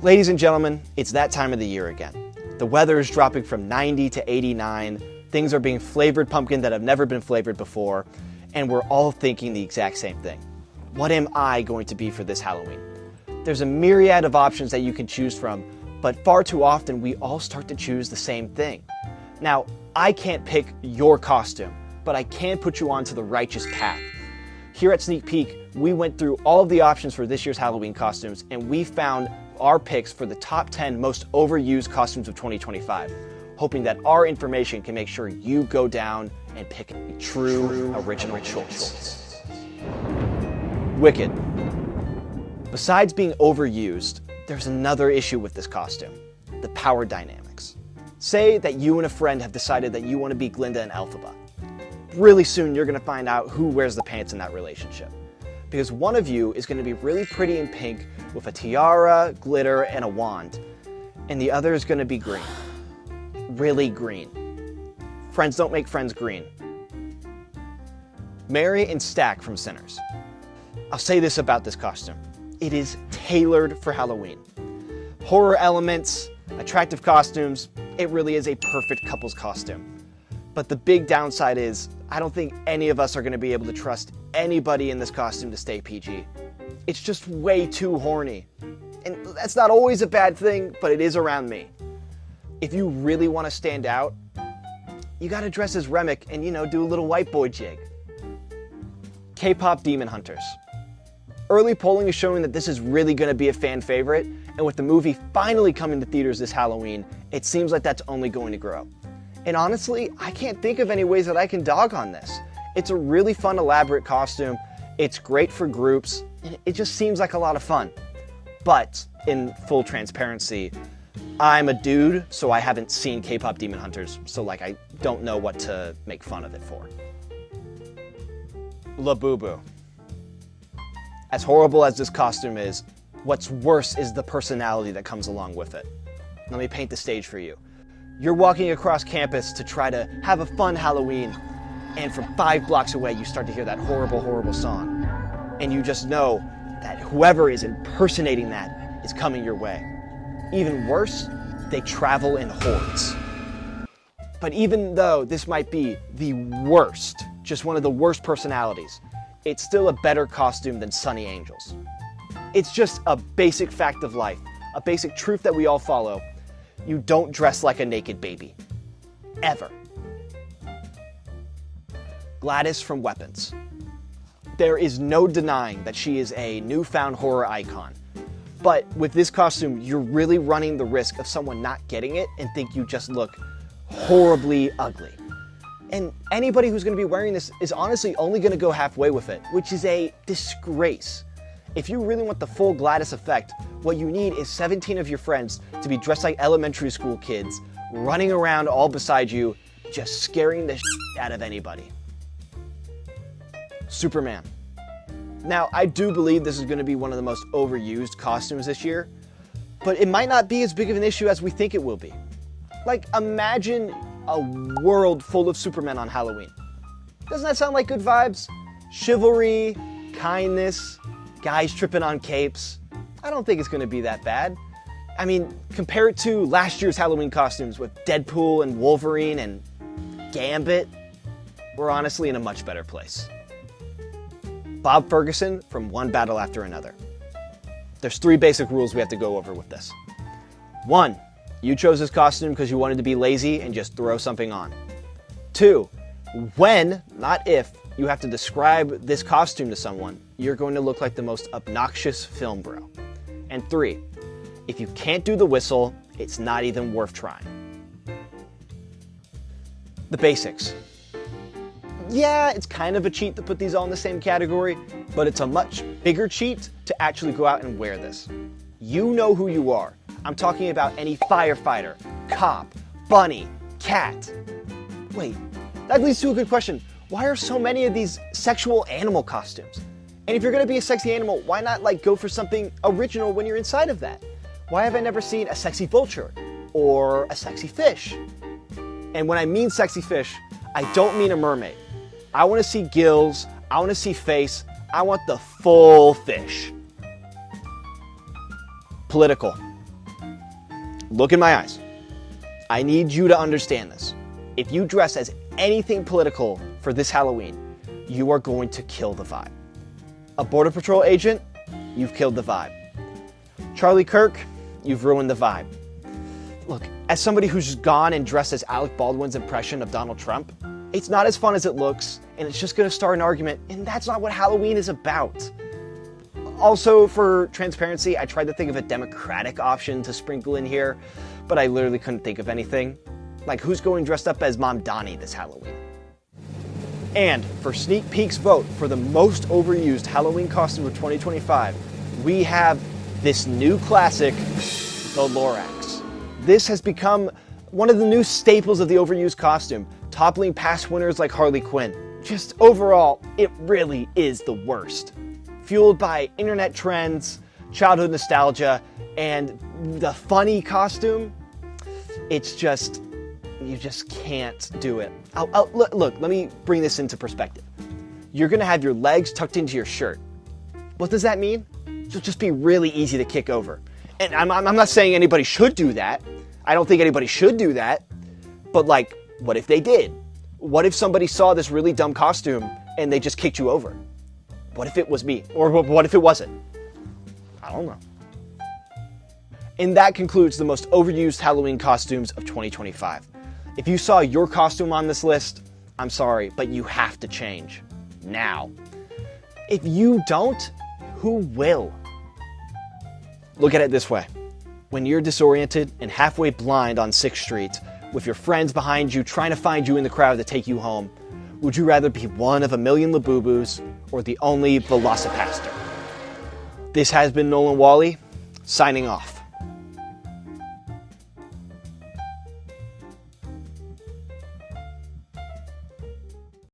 Ladies and gentlemen, it's that time of the year again. The weather is dropping from 90 to 89, things are being flavored pumpkin that have never been flavored before, and we're all thinking the exact same thing. What am I going to be for this Halloween? There's a myriad of options that you can choose from, but far too often we all start to choose the same thing. Now, I can't pick your costume, but I can put you onto the righteous path. Here at Sneak Peek, we went through all of the options for this year's Halloween costumes, and we found our picks for the top 10 most overused costumes of 2025, hoping that our information can make sure you go down and pick a true original choice. Wicked. Besides being overused, there's another issue with this costume, the power dynamics. Say that you and a friend have decided that you want to be Glinda and Elphaba. Really soon you're going to find out who wears the pants in that relationship. Because one of you is going to be really pretty in pink with a tiara, glitter, and a wand, and the other is going to be green. Really green. Friends don't make friends green. Mary and Stack from Sinners. I'll say this about this costume. It is tailored for Halloween. Horror elements, attractive costumes, it really is a perfect couple's costume. But the big downside is, I don't think any of us are going to be able to trust anybody in this costume to stay PG. It's just way too horny. And that's not always a bad thing, but it is around me. If you really want to stand out, you gotta dress as Remick and, do a little white boy jig. K-pop Demon Hunters. Early polling is showing that this is really going to be a fan favorite, and with the movie finally coming to theaters this Halloween, it seems like that's only going to grow. And honestly, I can't think of any ways that I can dog on this. It's a really fun, elaborate costume. It's great for groups, and it just seems like a lot of fun. But, in full transparency, I'm a dude, so I haven't seen K-pop Demon Hunters, so I don't know what to make fun of it for. Labubu. As horrible as this costume is, what's worse is the personality that comes along with it. Let me paint the stage for you. You're walking across campus to try to have a fun Halloween, and from 5 blocks away you start to hear that horrible, horrible song. And you just know that whoever is impersonating that is coming your way. Even worse, they travel in hordes. But even though this might be the worst, just one of the worst personalities, it's still a better costume than Sunny Angels. It's just a basic fact of life, a basic truth that we all follow. You don't dress like a naked baby. Ever. Gladys from Weapons. There is no denying that she is a newfound horror icon. But with this costume, you're really running the risk of someone not getting it and think you just look horribly ugly. And anybody who's going to be wearing this is honestly only going to go halfway with it, which is a disgrace. If you really want the full Gladys effect, what you need is 17 of your friends to be dressed like elementary school kids, running around all beside you, just scaring the shit out of anybody. Superman. Now, I do believe this is going to be one of the most overused costumes this year, but it might not be as big of an issue as we think it will be. Imagine a world full of Supermen on Halloween. Doesn't that sound like good vibes? Chivalry, kindness, guys tripping on capes. I don't think it's going to be that bad. I mean, compare it to last year's Halloween costumes with Deadpool and Wolverine and Gambit. We're honestly in a much better place. Bob Ferguson from One Battle After Another. There's 3 basic rules we have to go over with this. 1, you chose this costume because you wanted to be lazy and just throw something on. 2, when, not if, you have to describe this costume to someone, you're going to look like the most obnoxious film bro. And 3, if you can't do the whistle, it's not even worth trying. The basics. Yeah, it's kind of a cheat to put these all in the same category, but it's a much bigger cheat to actually go out and wear this. You know who you are. I'm talking about any firefighter, cop, bunny, cat. Wait, that leads to a good question. Why are so many of these sexual animal costumes? And if you're gonna be a sexy animal, why not go for something original when you're inside of that? Why have I never seen a sexy vulture or a sexy fish? And when I mean sexy fish, I don't mean a mermaid. I want to see gills, I want to see face, I want the full fish. Political. look in my eyes. I need you to understand this. If you dress as anything political for this Halloween, you are going to kill the vibe. A Border Patrol agent, you've killed the vibe. Charlie Kirk, you've ruined the vibe. Look, as somebody who's gone and dressed as Alec Baldwin's impression of Donald Trump, it's not as fun as it looks, and it's just going to start an argument, and that's not what Halloween is about. Also, for transparency, I tried to think of a Democratic option to sprinkle in here, but I literally couldn't think of anything. Like, who's going dressed up as Mom Donnie this Halloween? And for Sneak Peek's vote for the most overused Halloween costume of 2025, we have this new classic, the Lorax. This has become one of the new staples of the overused costume, toppling past winners like Harley Quinn. Just overall, it really is the worst. Fueled by internet trends, childhood nostalgia, and the funny costume, it's just, you just can't do it. Look, let me bring this into perspective. You're gonna have your legs tucked into your shirt. What does that mean? It'll just be really easy to kick over. And I'm not saying anybody should do that. I don't think anybody should do that. But like, what if they did? What if somebody saw this really dumb costume and they just kicked you over? What if it was me? Or what if it wasn't? I don't know. And that concludes the most overused Halloween costumes of 2025. If you saw your costume on this list, I'm sorry, but you have to change. Now. If you don't, who will? Look at it this way. When you're disoriented and halfway blind on 6th Street, with your friends behind you trying to find you in the crowd to take you home, would you rather be one of a million Labubus or the only Velocipaster? This has been Nolan Walley, signing off.